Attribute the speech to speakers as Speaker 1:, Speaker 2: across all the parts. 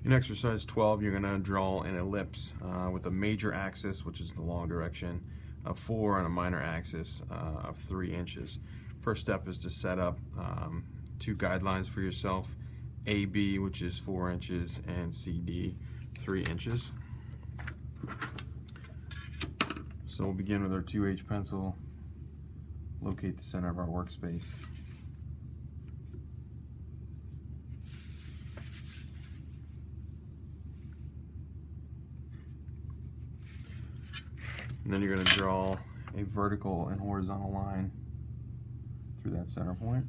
Speaker 1: In exercise 12, you're going to draw an ellipse with a major axis, which is the long direction, of 4 and a minor axis of 3 inches. First step is to set up 2 guidelines for yourself, AB, which is 4 inches, and CD, 3 inches. So we'll begin with our 2H pencil, locate the center of our workspace. And then you're going to draw a vertical and horizontal line through that center point.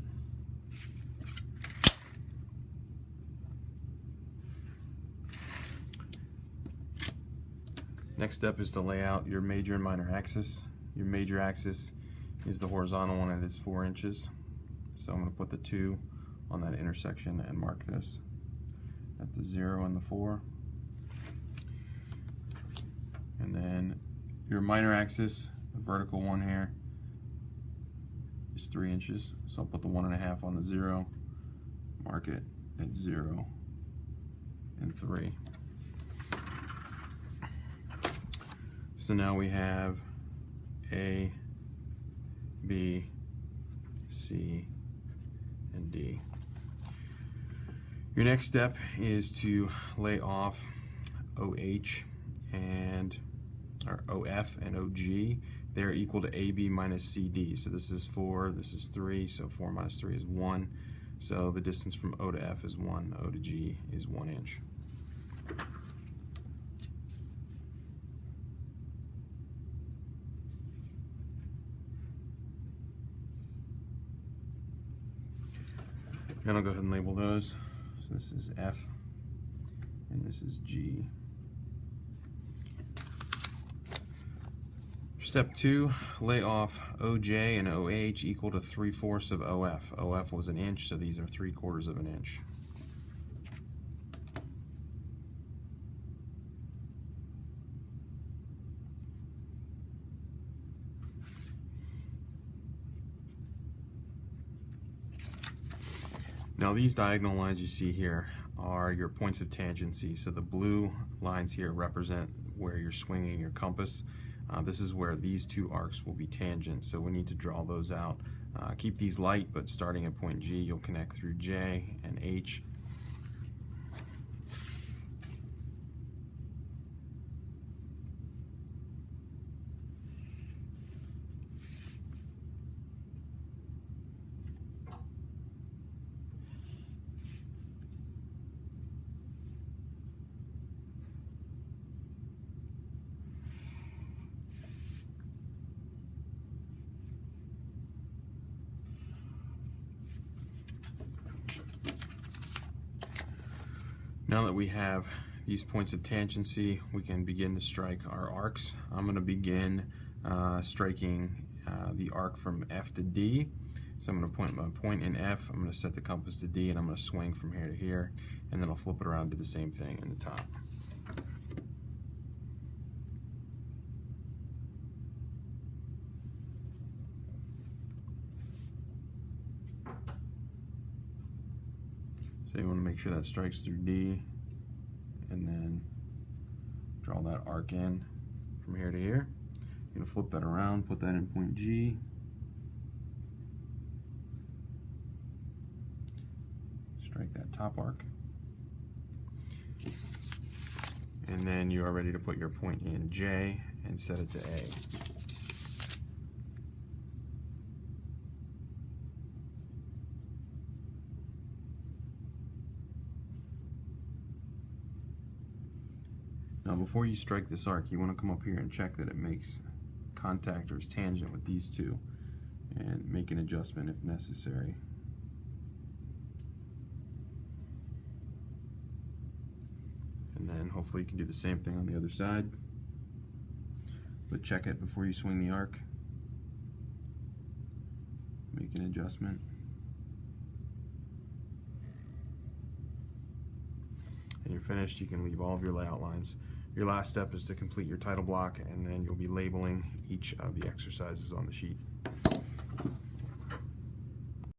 Speaker 1: Next step is to lay out your major and minor axis. Your major axis is the horizontal one, and it is 4 inches. So I'm going to put the 2 on that intersection and mark this at the 0 and the 4. And then your minor axis, the vertical one here, is 3 inches. So I'll put the 1.5 on the 0, mark it at 0 and 3. So now we have A, B, C, and D. Your next step is to lay off OH and OF and OG. They're equal to AB minus CD. So this is 4, this is 3, so 4 minus 3 is 1. So the distance from O to F is 1, O to G is 1 inch. And I'll go ahead and label those. So this is F, and this is G. Step 2, lay off OJ and OH equal to 3/4 of OF. OF was 1 inch, so these are 3/4 of an inch. Now these diagonal lines you see here are your points of tangency. So the blue lines here represent where you're swinging your compass. This is where these 2 arcs will be tangent, so we need to draw those out. Keep these light, but starting at point G, you'll connect through J and H. Now that we have these points of tangency, we can begin to strike our arcs. I'm going to begin striking the arc from F to D. So I'm going to point my point in F, I'm going to set the compass to D, and I'm going to swing from here to here, and then I'll flip it around and do the same thing in the top. So you want to make sure that strikes through D, and then draw that arc in from here to here. You're going to flip that around, put that in point G. Strike that top arc. And then you are ready to put your point in J and set it to A. Now before you strike this arc, you want to come up here and check that it makes contact or is tangent with these 2 and make an adjustment if necessary. And then hopefully you can do the same thing on the other side. But check it before you swing the arc. Make an adjustment. And you're finished. You can leave all of your layout lines. Your last step is to complete your title block, and then you'll be labeling each of the exercises on the sheet.